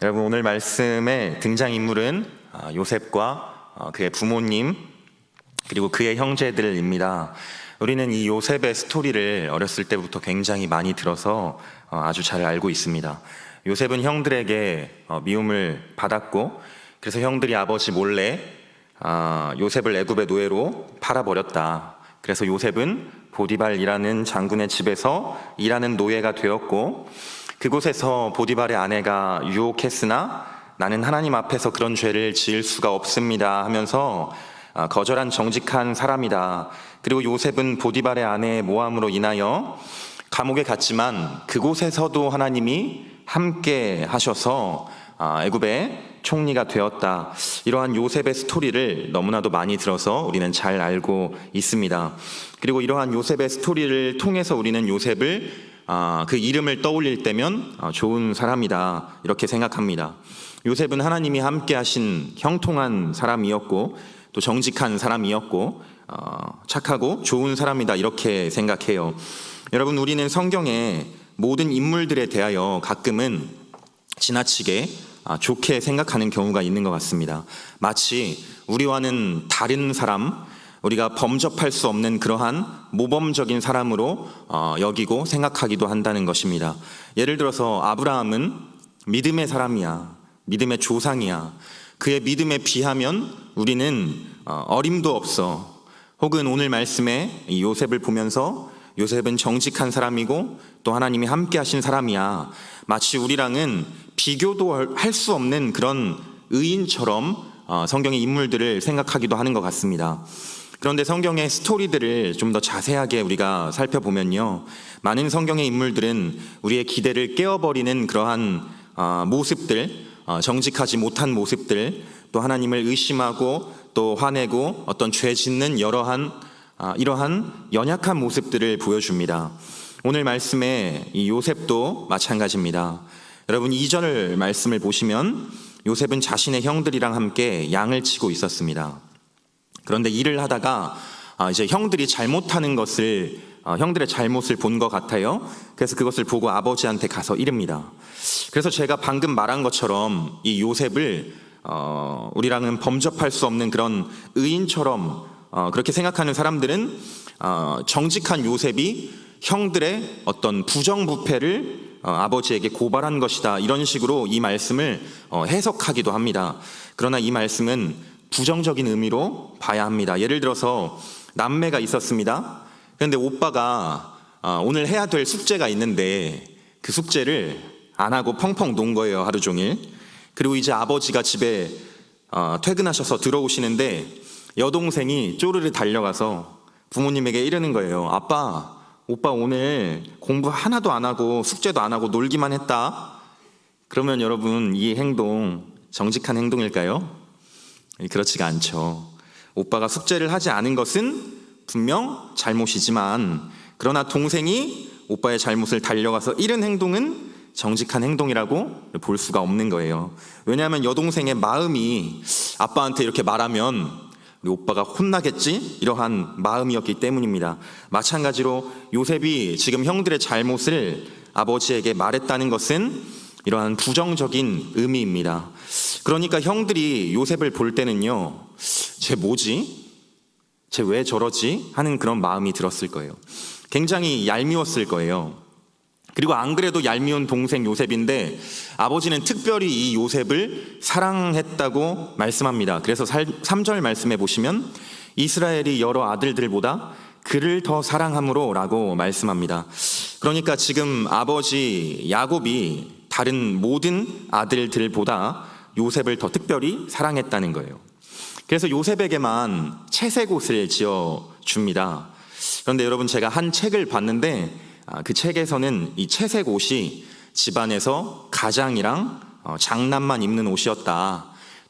여러분, 오늘 말씀의 등장인물은 요셉과 그의 부모님 그리고 그의 형제들입니다. 우리는 이 요셉의 스토리를 어렸을 때부터 굉장히 많이 들어서 아주 잘 알고 있습니다. 요셉은 형들에게 미움을 받았고, 그래서 형들이 아버지 몰래 요셉을 애굽의 노예로 팔아버렸다. 그래서 요셉은 보디발이라는 장군의 집에서 일하는 노예가 되었고, 그곳에서 보디발의 아내가 유혹했으나 나는 하나님 앞에서 그런 죄를 지을 수가 없습니다 하면서 거절한 정직한 사람이다. 그리고 요셉은 보디발의 아내의 모함으로 인하여 감옥에 갔지만 그곳에서도 하나님이 함께 하셔서 애굽의 총리가 되었다. 이러한 요셉의 스토리를 너무나도 많이 들어서 우리는 잘 알고 있습니다. 그리고 이러한 요셉의 스토리를 통해서 우리는 요셉을 그 이름을 떠올릴 때면 좋은 사람이다 이렇게 생각합니다. 요셉은 하나님이 함께 하신 형통한 사람이었고, 또 정직한 사람이었고, 착하고 좋은 사람이다 이렇게 생각해요. 여러분, 우리는 성경의 모든 인물들에 대하여 가끔은 지나치게 좋게 생각하는 경우가 있는 것 같습니다. 마치 우리와는 다른 사람, 우리가 범접할 수 없는 그러한 모범적인 사람으로 여기고 생각하기도 한다는 것입니다. 예를 들어서 아브라함은 믿음의 사람이야, 믿음의 조상이야, 그의 믿음에 비하면 우리는 어림도 없어. 혹은 오늘 말씀에 이 요셉을 보면서 요셉은 정직한 사람이고 또 하나님이 함께 하신 사람이야, 마치 우리랑은 비교도 할 수 없는 그런 의인처럼 성경의 인물들을 생각하기도 하는 것 같습니다. 그런데 성경의 스토리들을 좀 더 자세하게 우리가 살펴보면요, 많은 성경의 인물들은 우리의 기대를 깨어버리는 그러한 모습들, 정직하지 못한 모습들, 또 하나님을 의심하고 또 화내고 어떤 죄 짓는 이러한 연약한 모습들을 보여줍니다. 오늘 말씀에 이 요셉도 마찬가지입니다. 여러분, 2절 말씀을 보시면 요셉은 자신의 형들이랑 함께 양을 치고 있었습니다. 그런데 일을 하다가 이제 형들이 잘못하는 것을, 형들의 잘못을 본 것 같아요. 그래서 그것을 보고 아버지한테 가서 이릅니다. 그래서 제가 방금 말한 것처럼 이 요셉을 우리랑은 범접할 수 없는 그런 의인처럼 그렇게 생각하는 사람들은 정직한 요셉이 형들의 어떤 부정부패를 아버지에게 고발한 것이다, 이런 식으로 이 말씀을 해석하기도 합니다. 그러나 이 말씀은 부정적인 의미로 봐야 합니다. 예를 들어서 남매가 있었습니다. 그런데 오빠가 오늘 해야 될 숙제가 있는데 그 숙제를 안 하고 펑펑 논 거예요, 하루 종일. 그리고 이제 아버지가 집에 퇴근하셔서 들어오시는데 여동생이 쪼르르 달려가서 부모님에게 이러는 거예요. 아빠, 오빠 오늘 공부 하나도 안 하고 숙제도 안 하고 놀기만 했다. 그러면 여러분, 이 행동 정직한 행동일까요? 그렇지가 않죠. 오빠가 숙제를 하지 않은 것은 분명 잘못이지만, 그러나 동생이 오빠의 잘못을 달려가서 이른 행동은 정직한 행동이라고 볼 수가 없는 거예요. 왜냐하면 여동생의 마음이 아빠한테 이렇게 말하면 우리 오빠가 혼나겠지, 이러한 마음이었기 때문입니다. 마찬가지로 요셉이 지금 형들의 잘못을 아버지에게 말했다는 것은 이러한 부정적인 의미입니다. 그러니까 형들이 요셉을 볼 때는요, 쟤 뭐지? 쟤 왜 저러지? 하는 그런 마음이 들었을 거예요. 굉장히 얄미웠을 거예요. 그리고 안 그래도 얄미운 동생 요셉인데 아버지는 특별히 이 요셉을 사랑했다고 말씀합니다. 그래서 3절 말씀해 보시면 이스라엘이 여러 아들들보다 그를 더 사랑함으로 라고 말씀합니다. 그러니까 지금 아버지 야곱이 다른 모든 아들들보다 요셉을 더 특별히 사랑했다는 거예요. 그래서 요셉에게만 채색 옷을 지어줍니다. 그런데 여러분, 제가 한 책을 봤는데 그 책에서는 이 채색 옷이 집안에서 가장이랑 장남만 입는 옷이었다,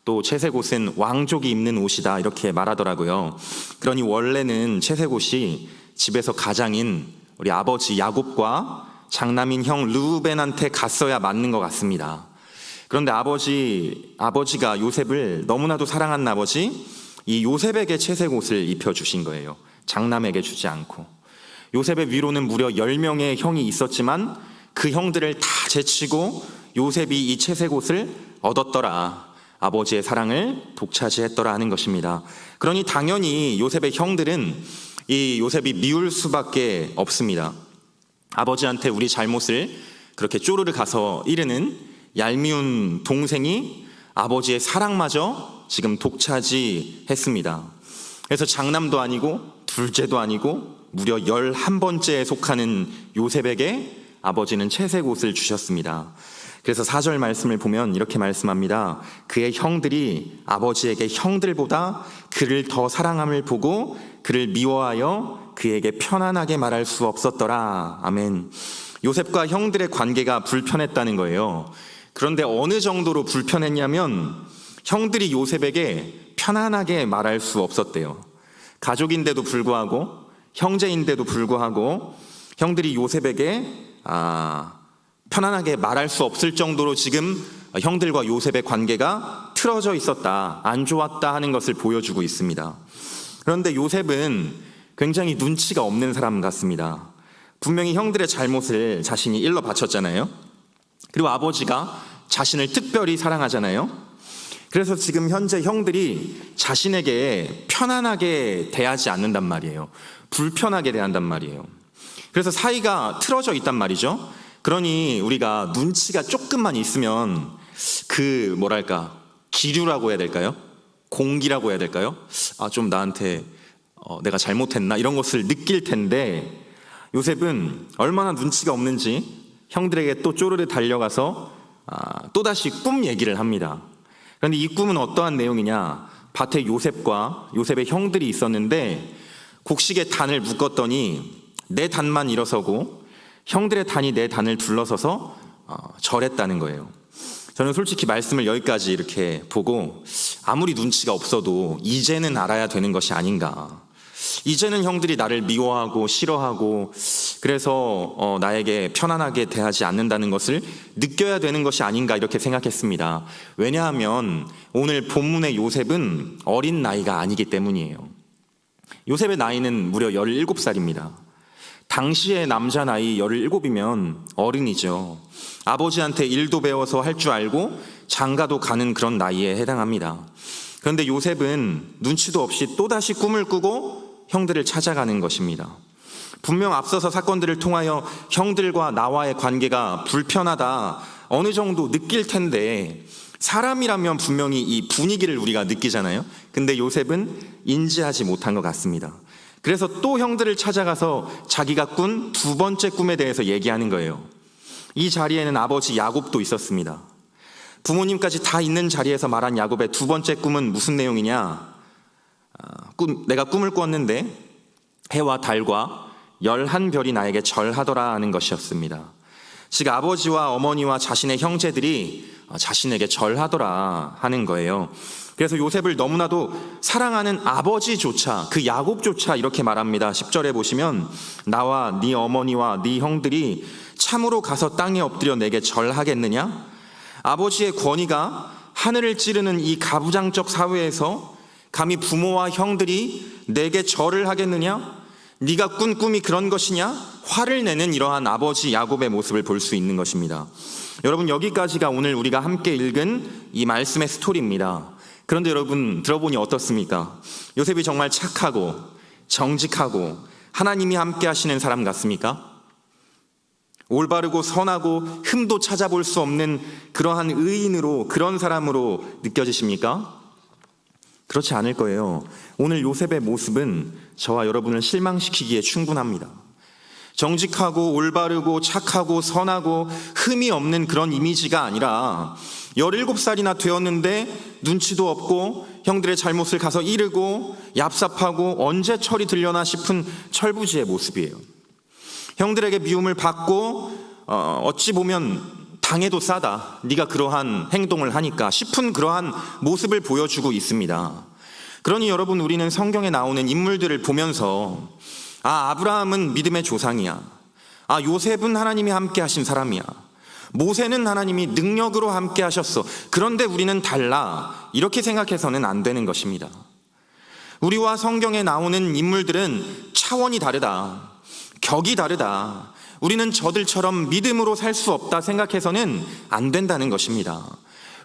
또 채색 옷은 왕족이 입는 옷이다, 이렇게 말하더라고요. 그러니 원래는 채색 옷이 집에서 가장인 우리 아버지 야곱과 장남인 형 르우벤한테 갔어야 맞는 것 같습니다. 그런데 아버지가 요셉을 너무나도 사랑한 아버지, 이 요셉에게 채색 옷을 입혀주신 거예요. 장남에게 주지 않고. 요셉의 위로는 무려 10명의 형이 있었지만 그 형들을 다 제치고 요셉이 이 채색 옷을 얻었더라. 아버지의 사랑을 독차지했더라 하는 것입니다. 그러니 당연히 요셉의 형들은 이 요셉이 미울 수밖에 없습니다. 아버지한테 우리 잘못을 그렇게 쪼르르 가서 이르는 얄미운 동생이 아버지의 사랑마저 지금 독차지했습니다. 그래서 장남도 아니고 둘째도 아니고 무려 11번째에 속하는 요셉에게 아버지는 채색 옷을 주셨습니다. 그래서 4절 말씀을 보면 이렇게 말씀합니다. 그의 형들이 아버지에게 형들보다 그를 더 사랑함을 보고 그를 미워하여 그에게 편안하게 말할 수 없었더라. 아멘. 요셉과 형들의 관계가 불편했다는 거예요. 그런데 어느 정도로 불편했냐면 형들이 요셉에게 편안하게 말할 수 없었대요. 가족인데도 불구하고, 형제인데도 불구하고 형들이 요셉에게 편안하게 말할 수 없을 정도로 지금 형들과 요셉의 관계가 틀어져 있었다, 안 좋았다 하는 것을 보여주고 있습니다. 그런데 요셉은 굉장히 눈치가 없는 사람 같습니다. 분명히 형들의 잘못을 자신이 일러 바쳤잖아요. 그리고 아버지가 자신을 특별히 사랑하잖아요. 그래서 지금 현재 형들이 자신에게 편안하게 대하지 않는단 말이에요. 불편하게 대한단 말이에요. 그래서 사이가 틀어져 있단 말이죠. 그러니 우리가 눈치가 조금만 있으면 기류라고 해야 될까요? 공기라고 해야 될까요? 좀 나한테 내가 잘못했나? 이런 것을 느낄 텐데 요셉은 얼마나 눈치가 없는지 형들에게 또 쪼르르 달려가서 또다시 꿈 얘기를 합니다. 그런데 이 꿈은 어떠한 내용이냐? 밭에 요셉과 요셉의 형들이 있었는데 곡식에 단을 묶었더니 내 단만 일어서고 형들의 단이 내 단을 둘러서서 절했다는 거예요. 저는 솔직히 말씀을 여기까지 이렇게 보고 아무리 눈치가 없어도 이제는 알아야 되는 것이 아닌가. 이제는 형들이 나를 미워하고 싫어하고 그래서 나에게 편안하게 대하지 않는다는 것을 느껴야 되는 것이 아닌가 이렇게 생각했습니다. 왜냐하면 오늘 본문의 요셉은 어린 나이가 아니기 때문이에요. 요셉의 나이는 무려 17살입니다. 당시의 남자 나이 17이면 어른이죠. 아버지한테 일도 배워서 할 줄 알고 장가도 가는 그런 나이에 해당합니다. 그런데 요셉은 눈치도 없이 또다시 꿈을 꾸고 형들을 찾아가는 것입니다. 분명 앞서서 사건들을 통하여 형들과 나와의 관계가 불편하다 어느 정도 느낄 텐데 사람이라면 분명히 이 분위기를 우리가 느끼잖아요. 근데 요셉은 인지하지 못한 것 같습니다. 그래서 또 형들을 찾아가서 자기가 꾼 두 번째 꿈에 대해서 얘기하는 거예요. 이 자리에는 아버지 야곱도 있었습니다. 부모님까지 다 있는 자리에서 말한 야곱의 두 번째 꿈은 무슨 내용이냐? 내가 꿈을 꿨는데 해와 달과 11별이 나에게 절하더라 하는 것이었습니다. 즉 아버지와 어머니와 자신의 형제들이 자신에게 절하더라 하는 거예요. 그래서 요셉을 너무나도 사랑하는 아버지조차, 그 야곱조차 이렇게 말합니다. 10절에 보시면 나와 네 어머니와 네 형들이 참으로 가서 땅에 엎드려 내게 절하겠느냐? 아버지의 권위가 하늘을 찌르는 이 가부장적 사회에서 감히 부모와 형들이 내게 절을 하겠느냐? 네가 꾼 꿈이 그런 것이냐? 화를 내는 이러한 아버지 야곱의 모습을 볼 수 있는 것입니다. 여러분, 여기까지가 오늘 우리가 함께 읽은 이 말씀의 스토리입니다. 그런데 여러분 들어보니 어떻습니까? 요셉이 정말 착하고 정직하고 하나님이 함께 하시는 사람 같습니까? 올바르고 선하고 흠도 찾아볼 수 없는 그러한 의인으로, 그런 사람으로 느껴지십니까? 그렇지 않을 거예요. 오늘 요셉의 모습은 저와 여러분을 실망시키기에 충분합니다. 정직하고 올바르고 착하고 선하고 흠이 없는 그런 이미지가 아니라 17살이나 되었는데 눈치도 없고 형들의 잘못을 가서 이르고 얍삽하고 언제 철이 들려나 싶은 철부지의 모습이에요. 형들에게 미움을 받고 어찌 보면 당해도 싸다, 네가 그러한 행동을 하니까 싶은 그러한 모습을 보여주고 있습니다. 그러니 여러분, 우리는 성경에 나오는 인물들을 보면서 아브라함은 믿음의 조상이야, 요셉은 하나님이 함께 하신 사람이야, 모세는 하나님이 능력으로 함께 하셨어, 그런데 우리는 달라, 이렇게 생각해서는 안 되는 것입니다. 우리와 성경에 나오는 인물들은 차원이 다르다, 격이 다르다, 우리는 저들처럼 믿음으로 살 수 없다 생각해서는 안 된다는 것입니다.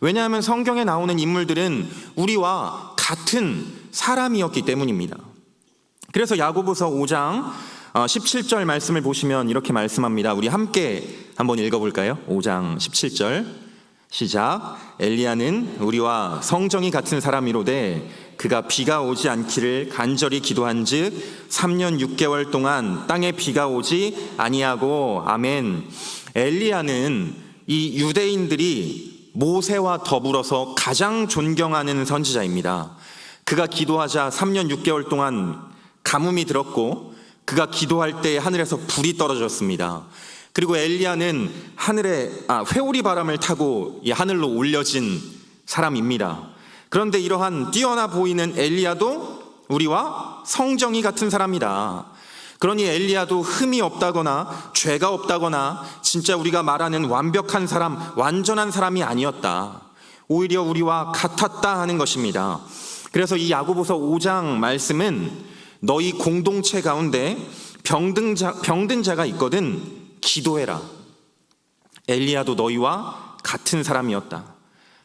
왜냐하면 성경에 나오는 인물들은 우리와 같은 사람이었기 때문입니다. 그래서 야고보서 5장 17절 말씀을 보시면 이렇게 말씀합니다. 우리 함께 한번 읽어볼까요? 5장 17절 시작. 엘리야는 우리와 성정이 같은 사람이로되 그가 비가 오지 않기를 간절히 기도한즉 3년 6개월 동안 땅에 비가 오지 아니하고 아멘. 엘리야는 이 유대인들이 모세와 더불어서 가장 존경하는 선지자입니다. 그가 기도하자 3년 6개월 동안 가뭄이 들었고 그가 기도할 때 하늘에서 불이 떨어졌습니다. 그리고 엘리야는 회오리 바람을 타고 이 하늘로 올려진 사람입니다. 그런데 이러한 뛰어나 보이는 엘리야도 우리와 성정이 같은 사람이다. 그러니 엘리야도 흠이 없다거나 죄가 없다거나 진짜 우리가 말하는 완벽한 사람, 완전한 사람이 아니었다. 오히려 우리와 같았다 하는 것입니다. 그래서 이 야고보서 5장 말씀은 너희 공동체 가운데 병든 자가 있거든 기도해라. 엘리야도 너희와 같은 사람이었다.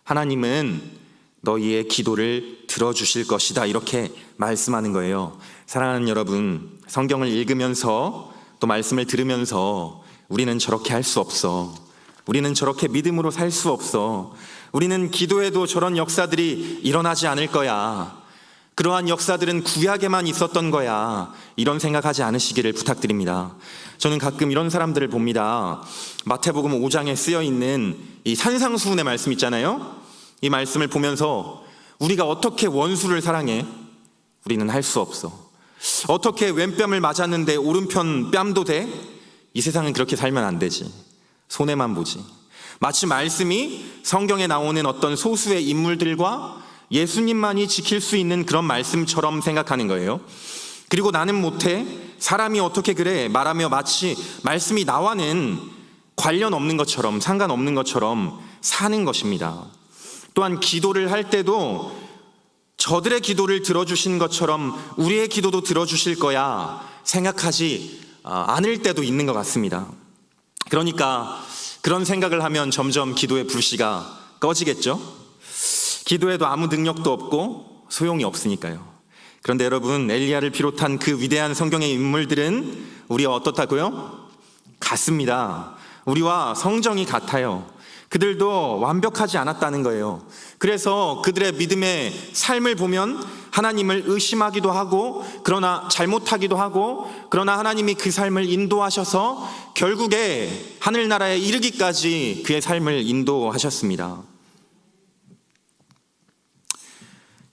하나님은 너희의 기도를 들어주실 것이다. 이렇게 말씀하는 거예요. 사랑하는 여러분, 성경을 읽으면서 또 말씀을 들으면서 우리는 저렇게 할 수 없어. 우리는 저렇게 믿음으로 살 수 없어. 우리는 기도해도 저런 역사들이 일어나지 않을 거야. 그러한 역사들은 구약에만 있었던 거야. 이런 생각하지 않으시기를 부탁드립니다. 저는 가끔 이런 사람들을 봅니다. 마태복음 5장에 쓰여있는 이 산상수훈의 말씀 있잖아요. 이 말씀을 보면서 우리가 어떻게 원수를 사랑해? 우리는 할 수 없어. 어떻게 왼뺨을 맞았는데 오른편 뺨도 돼? 이 세상은 그렇게 살면 안 되지. 손해만 보지. 마치 말씀이 성경에 나오는 어떤 소수의 인물들과 예수님만이 지킬 수 있는 그런 말씀처럼 생각하는 거예요. 그리고 나는 못해? 사람이 어떻게 그래? 말하며 마치 말씀이 나와는 관련 없는 것처럼, 상관없는 것처럼 사는 것입니다. 또한 기도를 할 때도 저들의 기도를 들어주신 것처럼 우리의 기도도 들어주실 거야 생각하지 않을 때도 있는 것 같습니다. 그러니까 그런 생각을 하면 점점 기도의 불씨가 꺼지겠죠? 기도에도 아무 능력도 없고 소용이 없으니까요. 그런데 여러분, 엘리야를 비롯한 그 위대한 성경의 인물들은 우리와 어떻다고요? 같습니다. 우리와 성정이 같아요. 그들도 완벽하지 않았다는 거예요. 그래서 그들의 믿음의 삶을 보면 하나님을 의심하기도 하고, 그러나 잘못하기도 하고, 그러나 하나님이 그 삶을 인도하셔서 결국에 하늘나라에 이르기까지 그의 삶을 인도하셨습니다.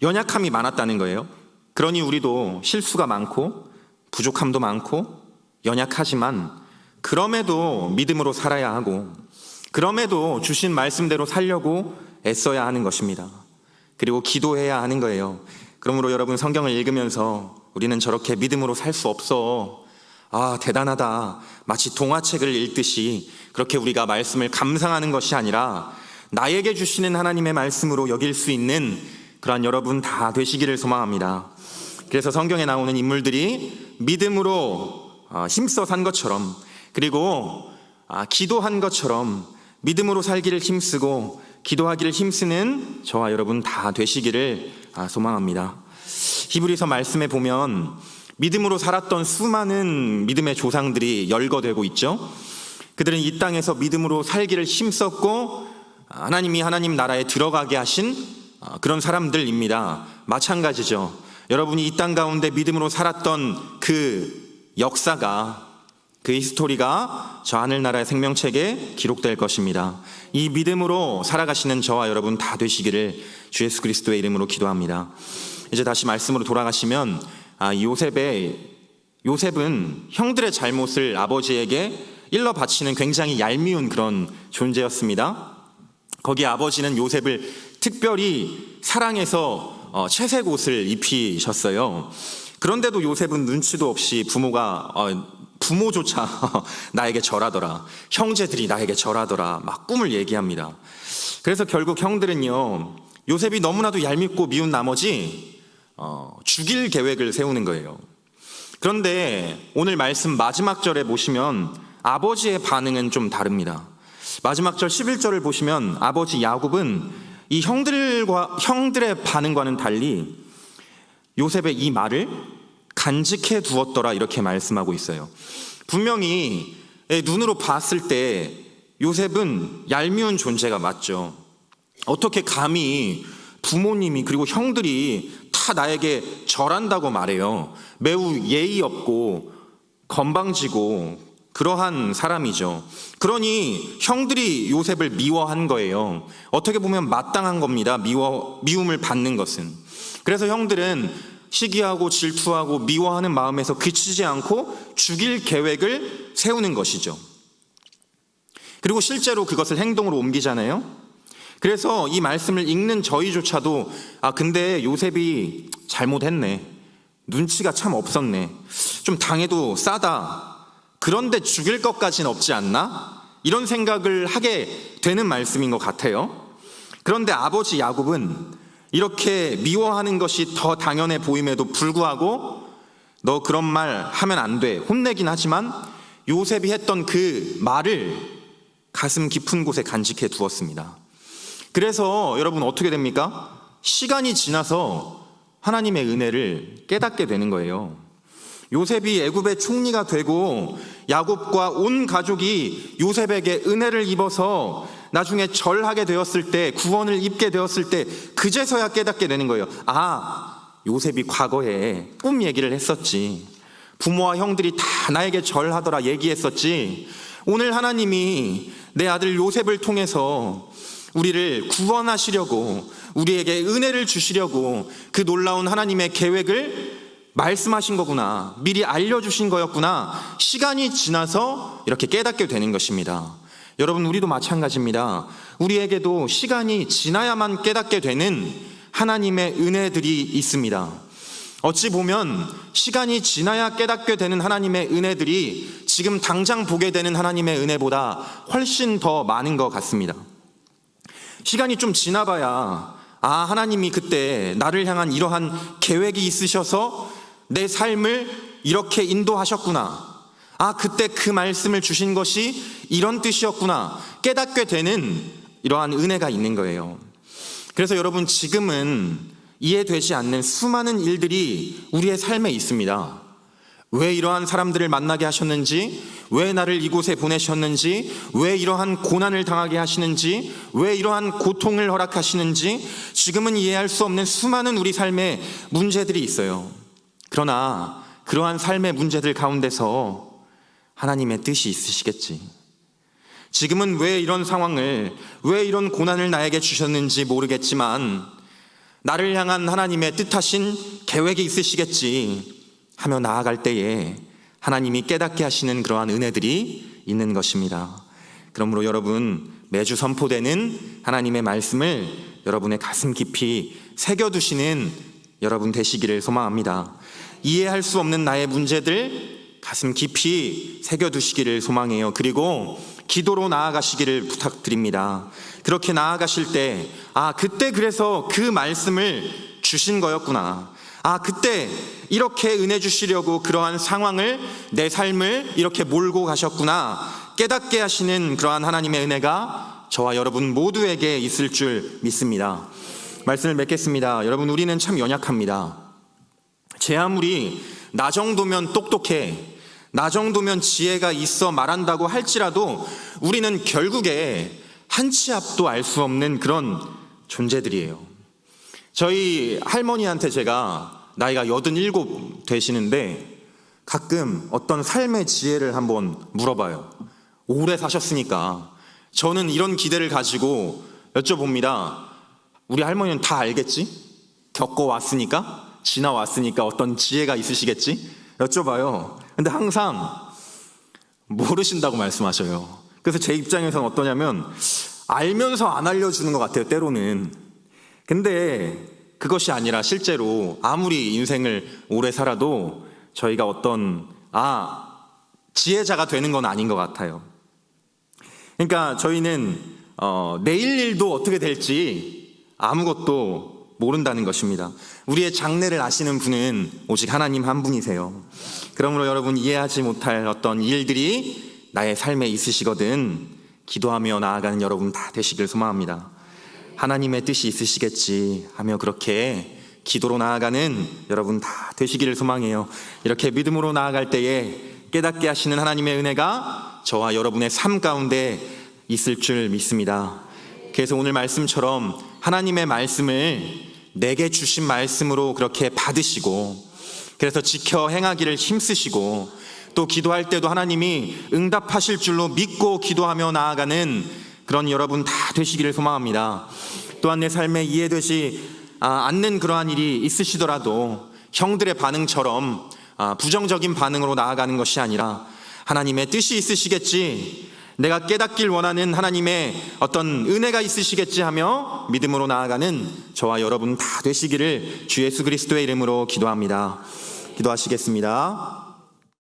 연약함이 많았다는 거예요. 그러니 우리도 실수가 많고 부족함도 많고 연약하지만 그럼에도 믿음으로 살아야 하고, 그럼에도 주신 말씀대로 살려고 애써야 하는 것입니다. 그리고 기도해야 하는 거예요. 그러므로 여러분, 성경을 읽으면서 우리는 저렇게 믿음으로 살 수 없어, 대단하다, 마치 동화책을 읽듯이 그렇게 우리가 말씀을 감상하는 것이 아니라 나에게 주시는 하나님의 말씀으로 여길 수 있는 그러한 여러분 다 되시기를 소망합니다. 그래서 성경에 나오는 인물들이 믿음으로 힘써 산 것처럼, 그리고 기도한 것처럼 믿음으로 살기를 힘쓰고 기도하기를 힘쓰는 저와 여러분 다 되시기를 소망합니다. 히브리서 말씀에 보면 믿음으로 살았던 수많은 믿음의 조상들이 열거되고 있죠. 그들은 이 땅에서 믿음으로 살기를 힘썼고 하나님이 하나님 나라에 들어가게 하신 그런 사람들입니다. 마찬가지죠. 여러분이 이 땅 가운데 믿음으로 살았던 그 역사가, 그 히스토리가 저 하늘나라의 생명책에 기록될 것입니다. 이 믿음으로 살아가시는 저와 여러분 다 되시기를 주 예수 그리스도의 이름으로 기도합니다. 이제 다시 말씀으로 돌아가시면 요셉은 형들의 잘못을 아버지에게 일러 바치는 굉장히 얄미운 그런 존재였습니다. 거기에 아버지는 요셉을 특별히 사랑해서 채색 옷을 입히셨어요. 그런데도 요셉은 눈치도 없이 부모조차 나에게 절하더라, 형제들이 나에게 절하더라, 막 꿈을 얘기합니다. 그래서 결국 형들은요, 요셉이 너무나도 얄밉고 미운 나머지 죽일 계획을 세우는 거예요. 그런데 오늘 말씀 마지막 절에 보시면 아버지의 반응은 좀 다릅니다. 마지막 절 11절을 보시면 아버지 야곱은 이 형들의 반응과는 달리 요셉의 이 말을 간직해 두었더라 이렇게 말씀하고 있어요. 분명히 눈으로 봤을 때 요셉은 얄미운 존재가 맞죠. 어떻게 감히 부모님이 그리고 형들이 다 나에게 절한다고 말해요. 매우 예의 없고 건방지고 그러한 사람이죠. 그러니 형들이 요셉을 미워한 거예요. 어떻게 보면 마땅한 겁니다. 미움을 받는 것은. 그래서 형들은 시기하고 질투하고 미워하는 마음에서 그치지 않고 죽일 계획을 세우는 것이죠. 그리고 실제로 그것을 행동으로 옮기잖아요. 그래서 이 말씀을 읽는 저희조차도 근데 요셉이 잘못했네, 눈치가 참 없었네, 좀 당해도 싸다, 그런데 죽일 것까지는 없지 않나? 이런 생각을 하게 되는 말씀인 것 같아요. 그런데 아버지 야곱은 이렇게 미워하는 것이 더 당연해 보임에도 불구하고 너 그런 말 하면 안 돼, 혼내긴 하지만 요셉이 했던 그 말을 가슴 깊은 곳에 간직해 두었습니다. 그래서 여러분 어떻게 됩니까? 시간이 지나서 하나님의 은혜를 깨닫게 되는 거예요. 요셉이 애굽의 총리가 되고 야곱과 온 가족이 요셉에게 은혜를 입어서 나중에 절하게 되었을 때, 구원을 입게 되었을 때 그제서야 깨닫게 되는 거예요. 요셉이 과거에 꿈 얘기를 했었지, 부모와 형들이 다 나에게 절하더라 얘기했었지, 오늘 하나님이 내 아들 요셉을 통해서 우리를 구원하시려고, 우리에게 은혜를 주시려고 그 놀라운 하나님의 계획을 말씀하신 거구나, 미리 알려주신 거였구나, 시간이 지나서 이렇게 깨닫게 되는 것입니다. 여러분, 우리도 마찬가지입니다. 우리에게도 시간이 지나야만 깨닫게 되는 하나님의 은혜들이 있습니다. 어찌 보면 시간이 지나야 깨닫게 되는 하나님의 은혜들이 지금 당장 보게 되는 하나님의 은혜보다 훨씬 더 많은 것 같습니다. 시간이 좀 지나봐야 하나님이 그때 나를 향한 이러한 계획이 있으셔서 내 삶을 이렇게 인도하셨구나, 그때 그 말씀을 주신 것이 이런 뜻이었구나 깨닫게 되는 이러한 은혜가 있는 거예요. 그래서 여러분, 지금은 이해되지 않는 수많은 일들이 우리의 삶에 있습니다. 왜 이러한 사람들을 만나게 하셨는지, 왜 나를 이곳에 보내셨는지, 왜 이러한 고난을 당하게 하시는지, 왜 이러한 고통을 허락하시는지 지금은 이해할 수 없는 수많은 우리 삶의 문제들이 있어요. 그러나 그러한 삶의 문제들 가운데서 하나님의 뜻이 있으시겠지. 지금은 왜 이런 상황을, 왜 이런 고난을 나에게 주셨는지 모르겠지만 나를 향한 하나님의 뜻하신 계획이 있으시겠지 하며 나아갈 때에 하나님이 깨닫게 하시는 그러한 은혜들이 있는 것입니다. 그러므로 여러분, 매주 선포되는 하나님의 말씀을 여러분의 가슴 깊이 새겨두시는 여러분 되시기를 소망합니다. 이해할 수 없는 나의 문제들 가슴 깊이 새겨두시기를 소망해요. 그리고 기도로 나아가시기를 부탁드립니다. 그렇게 나아가실 때 그때 그래서 그 말씀을 주신 거였구나, 그때 이렇게 은혜 주시려고 그러한 상황을, 내 삶을 이렇게 몰고 가셨구나 깨닫게 하시는 그러한 하나님의 은혜가 저와 여러분 모두에게 있을 줄 믿습니다. 말씀을 맺겠습니다. 여러분, 우리는 참 연약합니다. 제 아무리 나 정도면 똑똑해, 나 정도면 지혜가 있어 말한다고 할지라도 우리는 결국에 한 치 앞도 알 수 없는 그런 존재들이에요. 저희 할머니한테 제가 나이가 87 되시는데 가끔 어떤 삶의 지혜를 한번 물어봐요. 오래 사셨으니까. 저는 이런 기대를 가지고 여쭤봅니다. 우리 할머니는 다 알겠지? 겪어왔으니까, 지나왔으니까 어떤 지혜가 있으시겠지? 여쭤봐요. 근데 항상 모르신다고 말씀하셔요. 그래서 제 입장에서는 어떠냐면 알면서 안 알려주는 것 같아요, 때로는. 근데 그것이 아니라 실제로 아무리 인생을 오래 살아도 저희가 어떤 지혜자가 되는 건 아닌 것 같아요. 그러니까 저희는 내일 일도 어떻게 될지 아무것도 모른다는 것입니다. 우리의 장래를 아시는 분은 오직 하나님 한 분이세요. 그러므로 여러분, 이해하지 못할 어떤 일들이 나의 삶에 있으시거든 기도하며 나아가는 여러분 다 되시길 소망합니다. 하나님의 뜻이 있으시겠지 하며 그렇게 기도로 나아가는 여러분 다 되시기를 소망해요. 이렇게 믿음으로 나아갈 때에 깨닫게 하시는 하나님의 은혜가 저와 여러분의 삶 가운데 있을 줄 믿습니다. 그래서 오늘 말씀처럼 하나님의 말씀을 내게 주신 말씀으로 그렇게 받으시고, 그래서 지켜 행하기를 힘쓰시고, 또 기도할 때도 하나님이 응답하실 줄로 믿고 기도하며 나아가는 그런 여러분 다 되시기를 소망합니다. 또한 내 삶에 이해되지 않는 그러한 일이 있으시더라도 형들의 반응처럼 부정적인 반응으로 나아가는 것이 아니라 하나님의 뜻이 있으시겠지, 내가 깨닫길 원하는 하나님의 어떤 은혜가 있으시겠지 하며 믿음으로 나아가는 저와 여러분 다 되시기를 주 예수 그리스도의 이름으로 기도합니다. 기도하시겠습니다.